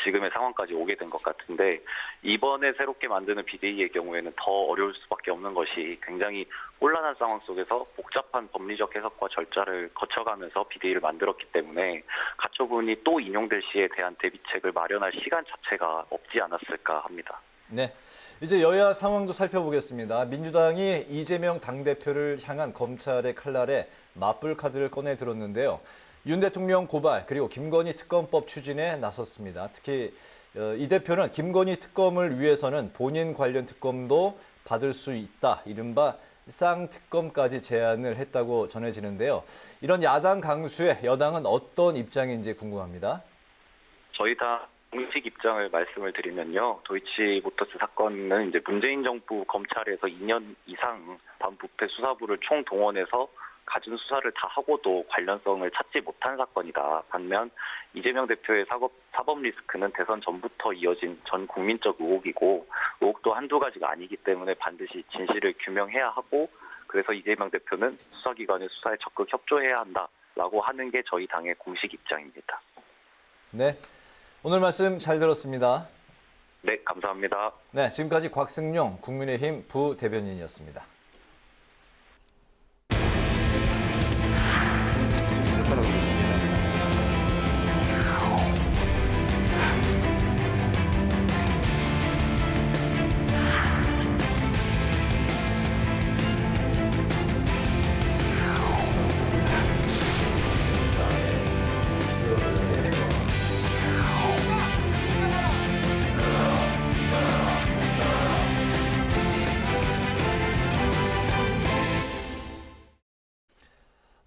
지금의 상황까지 오게 된 것 같은데 이번에 새롭게 만드는 비대위의 경우에는 더 어려울 수밖에 없는 것이 굉장히 혼란한 상황 속에서 복잡한 법리적 해석과 절차를 거쳐가면서 비대위를 만들었기 때문에 가처분이 또 인용될 시에 대한 대비책을 마련할 시간 자체가 없지 않았을까 합니다. 네, 이제 여야 상황도 살펴보겠습니다. 민주당이 이재명 당대표를 향한 검찰의 칼날에 맞불 카드를 꺼내 들었는데요. 윤 대통령 고발 그리고 김건희 특검법 추진에 나섰습니다. 특히 이 대표는 김건희 특검을 위해서는 본인 관련 특검도 받을 수 있다. 이른바 쌍특검까지 제안을 했다고 전해지는데요. 이런 야당 강수에 여당은 어떤 입장인지 궁금합니다. 저희 당 공식 입장을 말씀을 드리면요. 도이치모터스 사건은 이제 문재인 정부 검찰에서 2년 이상 반부패 수사부를 총동원해서 갖은 수사를 다 하고도 관련성을 찾지 못한 사건이다. 반면 이재명 대표의 사법 리스크는 대선 전부터 이어진 전 국민적 의혹이고 의혹도 한두 가지가 아니기 때문에 반드시 진실을 규명해야 하고 그래서 이재명 대표는 수사기관의 수사에 적극 협조해야 한다라고 하는 게 저희 당의 공식 입장입니다. 네, 오늘 말씀 잘 들었습니다. 네, 감사합니다. 네, 지금까지 곽승용 국민의힘 부대변인이었습니다.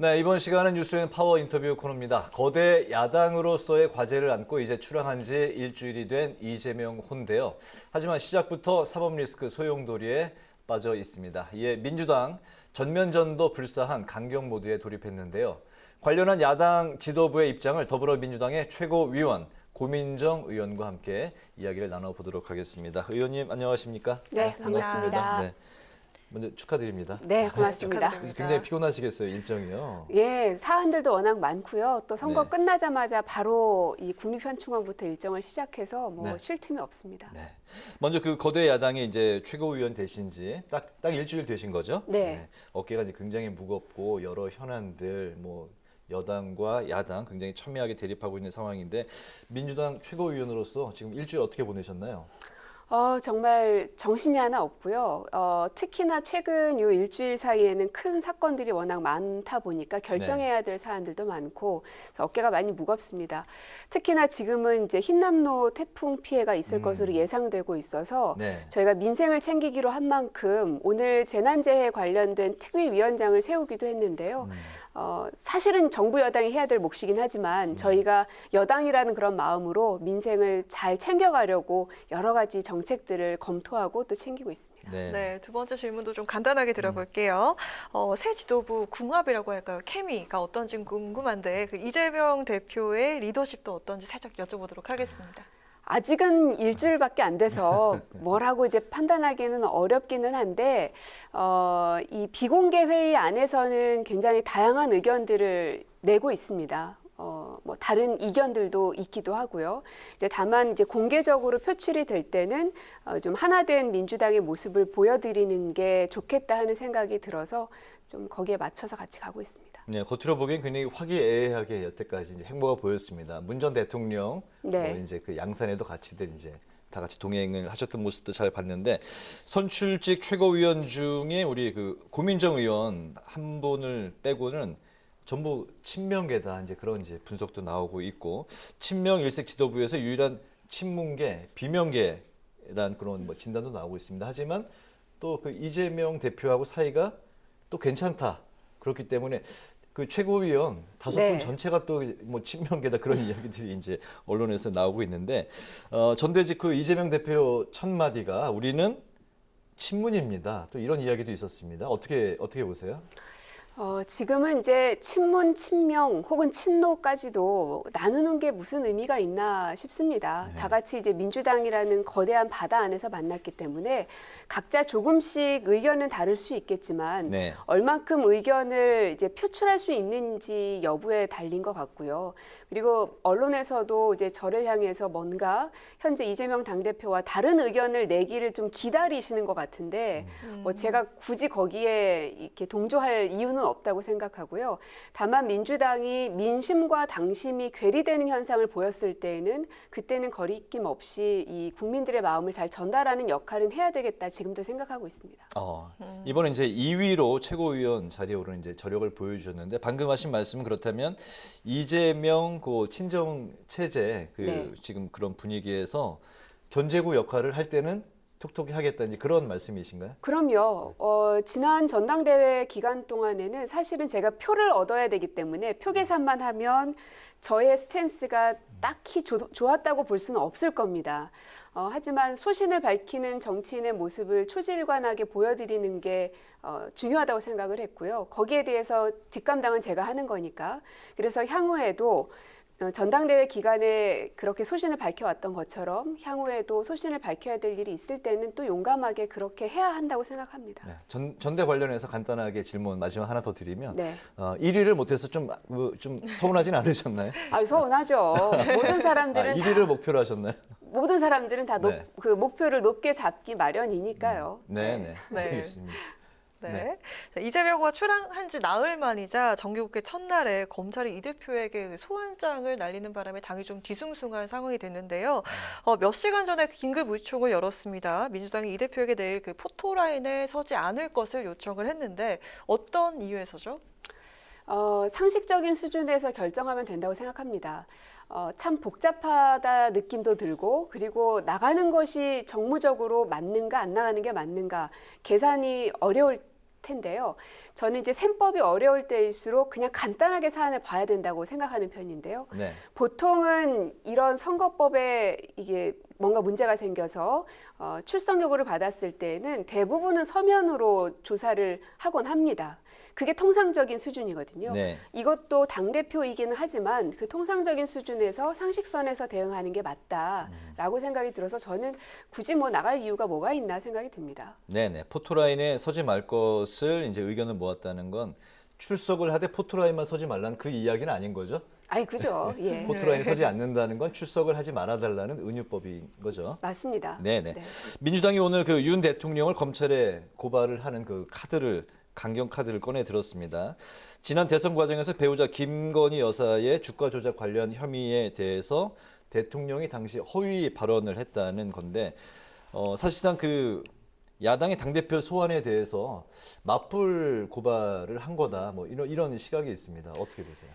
네, 이번 시간은 뉴스엔 파워 인터뷰 코너입니다. 거대 야당으로서의 과제를 안고 이제 출항한 지 일주일이 된 이재명 혼데요. 하지만 시작부터 사법 리스크 소용돌이에 빠져 있습니다. 이에 민주당 전면전도 불사한 강경 모드에 돌입했는데요. 관련한 야당 지도부의 입장을 더불어민주당의 최고위원 고민정 의원과 함께 이야기를 나눠보도록 하겠습니다. 의원님 안녕하십니까? 네, 반갑습니다. 네. 먼저 축하드립니다. 네, 고맙습니다. 그래서 굉장히 피곤하시겠어요, 일정이요. 예, 사안들도 워낙 많고요. 또 선거 네. 끝나자마자 바로 이 국립현충원부터 일정을 시작해서 네. 쉴 틈이 없습니다. 네. 먼저 그 거대 야당이 이제 최고위원 되신지 딱 일주일 되신 거죠? 네. 어깨가 이제 굉장히 무겁고 여러 현안들 여당과 야당 굉장히 첨예하게 대립하고 있는 상황인데 민주당 최고위원으로서 지금 일주일 어떻게 보내셨나요? 정말 정신이 하나 없고요. 특히나 최근 요 일주일 사이에는 큰 사건들이 워낙 많다 보니까 결정해야 될 사안들도 많고 그래서 어깨가 많이 무겁습니다. 특히나 지금은 이제 흰남노 태풍 피해가 있을 것으로 예상되고 있어서 저희가 민생을 챙기기로 한 만큼 오늘 재난재해 관련된 특위위원장을 세우기도 했는데요. 사실은 정부 여당이 해야 될 몫이긴 하지만 저희가 여당이라는 그런 마음으로 민생을 잘 챙겨가려고 여러 가지 정책들을 검토하고 또 챙기고 있습니다. 네, 두 번째 질문도 좀 간단하게 드려볼게요. 새 지도부 궁합이라고 할까요? 케미가 어떤지 궁금한데 그 이재명 대표의 리더십도 어떤지 살짝 여쭤보도록 하겠습니다. 아직은 일주일밖에 안 돼서 뭐라고 이제 판단하기는 어렵기는 한데 이 비공개 회의 안에서는 굉장히 다양한 의견들을 내고 있습니다. 뭐 다른 이견들도 있기도 하고요. 이제 다만 이제 공개적으로 표출이 될 때는 좀 하나된 민주당의 모습을 보여드리는 게 좋겠다 하는 생각이 들어서 좀 거기에 맞춰서 같이 가고 있습니다. 네, 겉으로 보기엔 굉장히 화기애애하게 여태까지 이제 행보가 보였습니다. 문 전 대통령 이제 그 양산에도 같이들 이제 다 같이 동행을 하셨던 모습도 잘 봤는데 선출직 최고위원 중에 우리 그 고민정 의원 한 분을 빼고는 전부 친명계다 이제 그런 이제 분석도 나오고 있고 친명 일색 지도부에서 유일한 친문계 비명계 문제라는 그런 뭐 진단도 나오고 있습니다. 하지만 또 그 이재명 대표하고 사이가 또 괜찮다. 그렇기 때문에 그 최고위원 5분 네. 전체가 또 뭐 친명계다 그런 이야기들이 이제 언론에서 나오고 있는데 전대직 그 이재명 대표 첫 마디가 우리는 친문입니다. 또 이런 이야기도 있었습니다. 어떻게 보세요? 지금은 이제 친문, 친명 혹은 친노까지도 나누는 게 무슨 의미가 있나 싶습니다. 다 같이 이제 민주당이라는 거대한 바다 안에서 만났기 때문에 각자 조금씩 의견은 다를 수 있겠지만 네. 얼만큼 의견을 이제 표출할 수 있는지 여부에 달린 것 같고요. 그리고 언론에서도 이제 저를 향해서 뭔가 현재 이재명 당대표와 다른 의견을 내기를 좀 기다리시는 것 같은데 뭐 제가 굳이 거기에 이렇게 동조할 이유는 없다고 생각하고요. 다만 민주당이 민심과 당심이 괴리되는 현상을 보였을 때에는 그때는 거리낌 없이 이 국민들의 마음을 잘 전달하는 역할은 해야 되겠다 지금도 생각하고 있습니다. 이번에 이제 2위로 최고위원 자리에 오르는 이제 저력을 보여주셨는데 방금 하신 말씀은 그렇다면 이재명 그 친정 체제 그 네. 지금 그런 분위기에서 견제구 역할을 할 때는 톡톡히 하겠다는 그런 말씀이신가요? 그럼요. 지난 전당대회 기간 동안에는 사실은 제가 표를 얻어야 되기 때문에 표 계산만 하면 저의 스탠스가 딱히 좋았다고 볼 수는 없을 겁니다. 하지만 소신을 밝히는 정치인의 모습을 초지일관하게 보여드리는 게 중요하다고 생각을 했고요. 거기에 대해서 뒷감당은 제가 하는 거니까. 그래서 향후에도 전당대회 기간에 그렇게 소신을 밝혀왔던 것처럼 향후에도 소신을 밝혀야 될 일이 있을 때는 또 용감하게 그렇게 해야 한다고 생각합니다. 네. 전대 관련해서 간단하게 질문 마지막 하나 더 드리면 네. 1위를 못해서 좀 서운하진 않으셨나요? 서운하죠. 모든 사람들은 1위를 목표로 하셨나요? 모든 사람들은 다 네. 그 목표를 높게 잡기 마련이니까요. 네. 네. 알겠습니다. 네. 이재명 후보가 출항한 지 나흘 만이자 정기국회 첫날에 검찰이 이 대표에게 소환장을 날리는 바람에 당이 좀 뒤숭숭한 상황이 됐는데요. 몇 시간 전에 긴급 의총을 열었습니다. 민주당이 이 대표에게 내일 그 포토라인에 서지 않을 것을 요청을 했는데 어떤 이유에서죠? 상식적인 수준에서 결정하면 된다고 생각합니다. 참 복잡하다 느낌도 들고 그리고 나가는 것이 정무적으로 맞는가 안 나가는 게 맞는가 계산이 어려울 텐데요. 저는 이제 셈법이 어려울 때일수록 그냥 간단하게 사안을 봐야 된다고 생각하는 편인데요. 네. 보통은 이런 선거법에 이게 뭔가 문제가 생겨서 출석 요구를 받았을 때는 대부분은 서면으로 조사를 하곤 합니다. 그게 통상적인 수준이거든요. 네. 이것도 당대표이기는 하지만 그 통상적인 수준에서 상식선에서 대응하는 게 맞다라고 생각이 들어서 저는 굳이 뭐 나갈 이유가 뭐가 있나 생각이 듭니다. 네네. 포토라인에 서지 말 것을 이제 의견을 모았다는 건 출석을 하되 포토라인만 서지 말라는 그 이야기는 아닌 거죠? 그죠. 예. 포토라인에 서지 않는다는 건 출석을 하지 말아달라는 은유법인 거죠. 맞습니다. 네네. 네. 민주당이 오늘 그 윤 대통령을 검찰에 고발을 하는 그 강경 카드를 꺼내 들었습니다. 지난 대선 과정에서 배우자 김건희 여사의 주가 조작 관련 혐의에 대해서 대통령이 당시 허위 발언을 했다는 건데 사실상 그 야당의 당대표 소환에 대해서 맞불 고발을 한 거다. 뭐 이런 시각이 있습니다. 어떻게 보세요?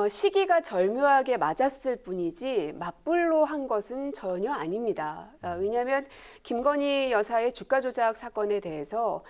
시기가 절묘하게 맞았을 뿐이지 맞불로 한 것은 전혀 아닙니다. 왜냐하면 김건희 여사의 주가 조작 사건에 대해서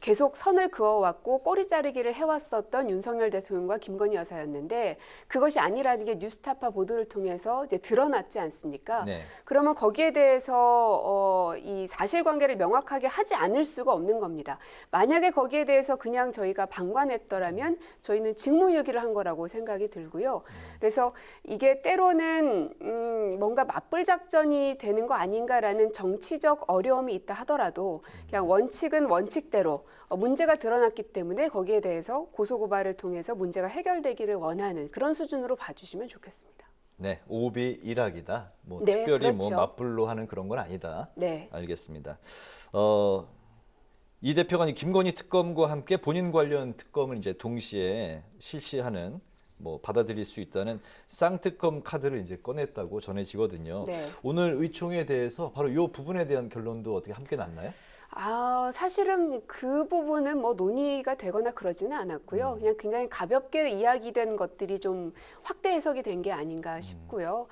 계속 선을 그어왔고 꼬리 자르기를 해왔었던 윤석열 대통령과 김건희 여사였는데 그것이 아니라는 게 뉴스타파 보도를 통해서 이제 드러났지 않습니까? 네. 그러면 거기에 대해서 이 사실관계를 명확하게 하지 않을 수가 없는 겁니다. 만약에 거기에 대해서 그냥 저희가 방관했더라면 저희는 직무유기를 한 거라고 생각이 들고요. 그래서 이게 때로는 뭔가 맞불 작전이 되는 거 아닌가라는 정치적 어려움이 있다 하더라도 그냥 원칙은 원칙대로 문제가 드러났기 때문에 거기에 대해서 고소고발을 통해서 문제가 해결되기를 원하는 그런 수준으로 봐주시면 좋겠습니다. 네, 오비 일학이다. 뭐 네, 특별히 그렇죠. 뭐 맞불로 하는 그런 건 아니다. 네. 알겠습니다. 이 대표가 김건희 특검과 함께 본인 관련 특검을 이제 동시에 실시하는 뭐 받아들일 수 있다는 쌍특검 카드를 이제 꺼냈다고 전해지거든요. 네. 오늘 의총에 대해서 바로 이 부분에 대한 결론도 어떻게 함께 났나요? 사실은 그 부분은 뭐 논의가 되거나 그러지는 않았고요. 그냥 굉장히 가볍게 이야기된 것들이 좀 확대 해석이 된 게 아닌가 싶고요.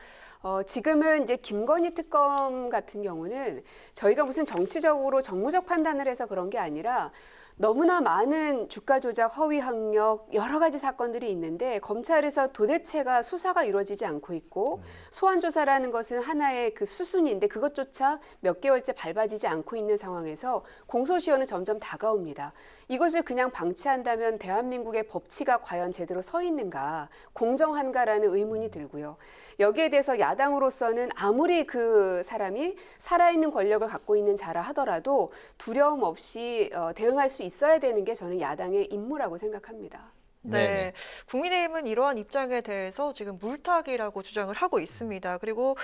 지금은 이제 김건희 특검 같은 경우는 저희가 무슨 정치적으로 정무적 판단을 해서 그런 게 아니라 너무나 많은 주가 조작, 허위 학력 여러 가지 사건들이 있는데 검찰에서 도대체가 수사가 이루어지지 않고 있고 소환 조사라는 것은 하나의 그 수순인데 그것조차 몇 개월째 밟아지지 않고 있는 상황에서 공소시효는 점점 다가옵니다. 이것을 그냥 방치한다면 대한민국의 법치가 과연 제대로 서 있는가, 공정한가라는 의문이 들고요. 여기에 대해서 야당으로서는 아무리 그 사람이 살아있는 권력을 갖고 있는 자라 하더라도 두려움 없이 대응할 수 있어야 되는 게 저는 야당의 임무라고 생각합니다. 네, 국민의힘은 이러한 입장에 대해서 지금 물타기라고 주장을 하고 있습니다. 그리고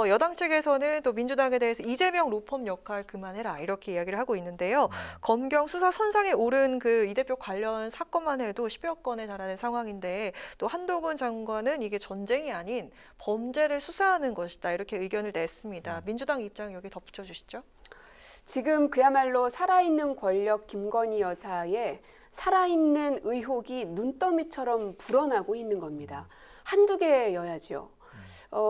여당 측에서는 또 민주당에 대해서 이재명 로펌 역할 그만해라 이렇게 이야기를 하고 있는데요. 검경 수사 선상에 오른 그 이 대표 관련 사건만 해도 10여 건에 달하는 상황인데 또 한동훈 장관은 이게 전쟁이 아닌 범죄를 수사하는 것이다 이렇게 의견을 냈습니다. 민주당 입장 여기 덧붙여 주시죠. 지금 그야말로 살아있는 권력 김건희 여사의 살아있는 의혹이 눈더미처럼 불어나고 있는 겁니다. 한두 개여야죠.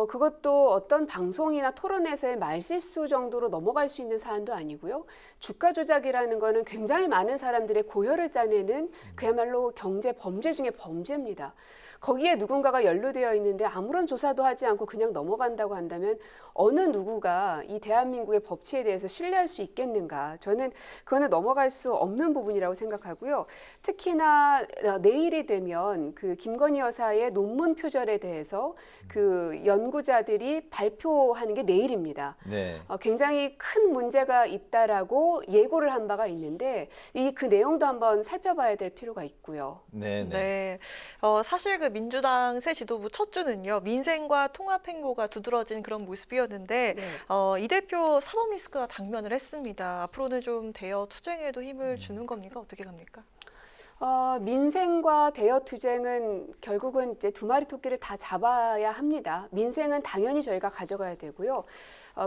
그것도 어떤 방송이나 토론에서의 말실수 정도로 넘어갈 수 있는 사안도 아니고요. 주가 조작이라는 거는 굉장히 많은 사람들의 고혈을 짜내는 그야말로 경제 범죄 중에 범죄입니다. 거기에 누군가가 연루되어 있는데 아무런 조사도 하지 않고 그냥 넘어간다고 한다면 어느 누구가 이 대한민국의 법치에 대해서 신뢰할 수 있겠는가. 저는 그거는 넘어갈 수 없는 부분이라고 생각하고요. 특히나 내일이 되면 그 김건희 여사의 논문 표절에 대해서 그 연구자들이 발표하는 게 내일입니다. 네. 굉장히 큰 문제가 있다라고 예고를 한 바가 있는데 그 내용도 한번 살펴봐야 될 필요가 있고요. 네. 사실 그 민주당 새 지도부 첫 주는요. 민생과 통합 행보가 두드러진 그런 모습이었는데 이 대표 사법 리스크가 당면을 했습니다. 앞으로는 좀 대여 투쟁에도 힘을 주는 겁니까? 어떻게 갑니까? 민생과 대여 투쟁은 결국은 이제 두 마리 토끼를 다 잡아야 합니다. 민생은 당연히 저희가 가져가야 되고요.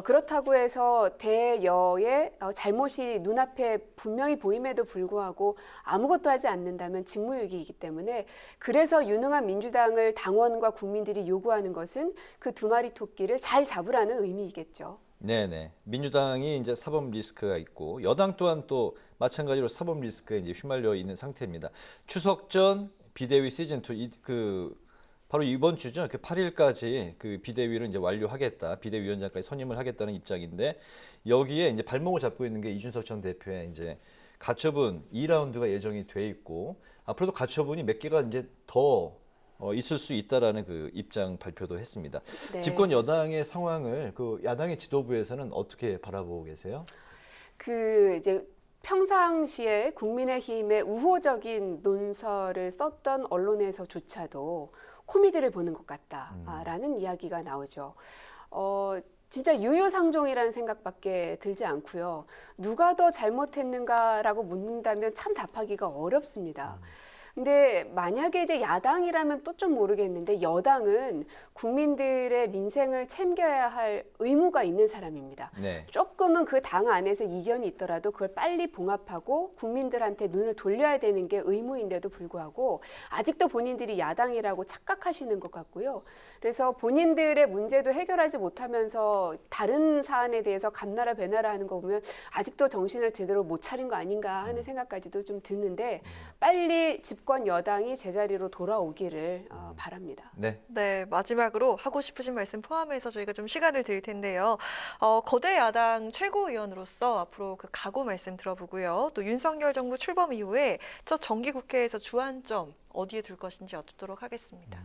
그렇다고 해서 대여의 잘못이 눈앞에 분명히 보임에도 불구하고 아무것도 하지 않는다면 직무유기이기 때문에 그래서 유능한 민주당을 당원과 국민들이 요구하는 것은 그 두 마리 토끼를 잘 잡으라는 의미이겠죠. 네네. 민주당이 이제 사법 리스크가 있고 여당 또한 또 마찬가지로 사법 리스크에 이제 휘말려 있는 상태입니다. 추석 전 비대위 시즌 2 바로 이번 주죠. 그 8일까지 그 비대위를 이제 완료하겠다. 비대위원장까지 선임을 하겠다는 입장인데 여기에 이제 발목을 잡고 있는 게 이준석 전 대표의 이제 가처분 2라운드가 예정이 돼 있고 앞으로도 가처분이 몇 개가 이제 더 있을 수 있다라는 그 입장 발표도 했습니다. 네. 집권 여당의 상황을 그 야당의 지도부에서는 어떻게 바라보고 계세요? 이제 평상시에 국민의힘의 우호적인 논설을 썼던 언론에서조차도 코미디를 보는 것 같다라는 이야기가 나오죠. 진짜 유유상종이라는 생각밖에 들지 않고요. 누가 더 잘못했는가라고 묻는다면 참 답하기가 어렵습니다. 근데 만약에 이제 야당이라면 또 좀 모르겠는데 여당은 국민들의 민생을 챙겨야 할 의무가 있는 사람입니다. 네. 조금은 그 당 안에서 이견이 있더라도 그걸 빨리 봉합하고 국민들한테 눈을 돌려야 되는 게 의무인데도 불구하고 아직도 본인들이 야당이라고 착각하시는 것 같고요. 그래서 본인들의 문제도 해결하지 못하면서 다른 사안에 대해서 감나라 배나라 하는 거 보면 아직도 정신을 제대로 못 차린 거 아닌가 하는 생각까지도 좀 드는데 빨리 집권 여당이 제자리로 돌아오기를 바랍니다. 네, 마지막으로 하고 싶으신 말씀 포함해서 저희가 좀 시간을 드릴 텐데요. 거대 야당 최고위원으로서 앞으로 그 각오 말씀 들어보고요. 또 윤석열 정부 출범 이후에 첫 정기국회에서 주안점 어디에 둘 것인지 여쭙도록 하겠습니다.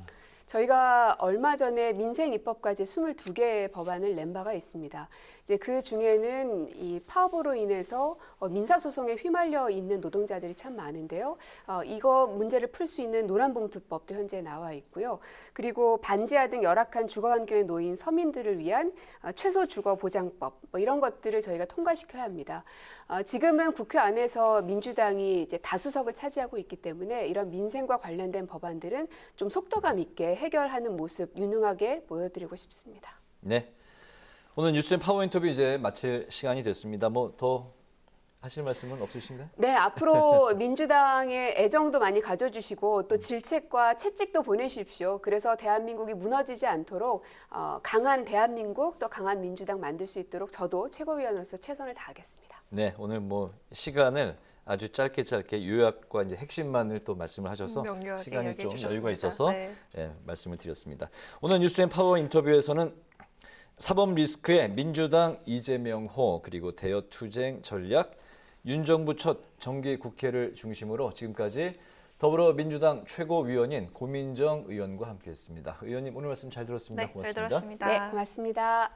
저희가 얼마 전에 민생 입법까지 22개의 법안을 낸 바가 있습니다. 이제 그 중에는 이 파업으로 인해서 민사소송에 휘말려 있는 노동자들이 참 많은데요. 이거 문제를 풀 수 있는 노란봉투법도 현재 나와 있고요. 그리고 반지하 등 열악한 주거 환경에 놓인 서민들을 위한 최소 주거 보장법 이런 것들을 저희가 통과시켜야 합니다. 지금은 국회 안에서 민주당이 이제 다수석을 차지하고 있기 때문에 이런 민생과 관련된 법안들은 좀 속도감 있게 해결하는 모습 유능하게 보여드리고 싶습니다. 네. 오늘 뉴스앤 파워 인터뷰 이제 마칠 시간이 됐습니다. 뭐 더 하실 말씀은 없으신가요? 네, 앞으로 민주당의 애정도 많이 가져주시고 또 질책과 채찍도 보내주십시오. 그래서 대한민국이 무너지지 않도록 강한 대한민국 또 강한 민주당 만들 수 있도록 저도 최고위원으로서 최선을 다하겠습니다. 네, 오늘 뭐 시간을 아주 짧게 요약과 이제 핵심만을 또 말씀을 하셔서 시간이 좀 주셨습니다. 여유가 있어서 네. 말씀을 드렸습니다. 오늘 뉴스앤파워 인터뷰에서는 사법 리스크의 민주당 이재명호 그리고 대여투쟁 전략 윤 정부 첫 정기 국회를 중심으로 지금까지 더불어민주당 최고위원인 고민정 의원과 함께했습니다. 의원님 오늘 말씀 잘 들었습니다. 네, 고맙습니다. 잘 들었습니다. 네, 고맙습니다.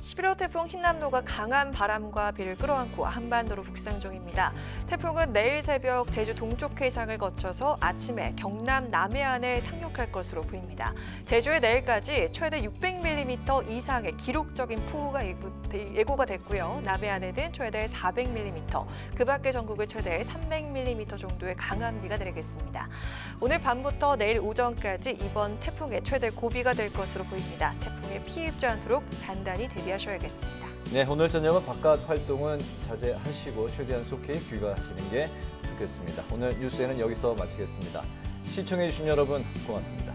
11호 태풍 흰남노가 강한 바람과 비를 끌어안고 한반도로 북상 중입니다. 태풍은 내일 새벽 제주 동쪽 해상을 거쳐서 아침에 경남 남해안에 상륙할 것으로 보입니다. 제주에 내일까지 최대 600mm 이상의 기록적인 폭우가 예고가 됐고요. 남해안에는 최대 400mm, 그 밖의 전국에 최대 300mm 정도의 강한 비가 내리겠습니다. 오늘 밤부터 내일 오전까지 이번 태풍의 최대 고비가 될 것으로 보입니다. 태풍에 피해 입지 않도록 단단히 대비하셔야겠습니다. 네, 오늘 저녁은 바깥 활동은 자제하시고 최대한 속히 귀가하시는 게 좋겠습니다. 오늘 뉴스에는 여기서 마치겠습니다. 시청해주신 여러분 고맙습니다.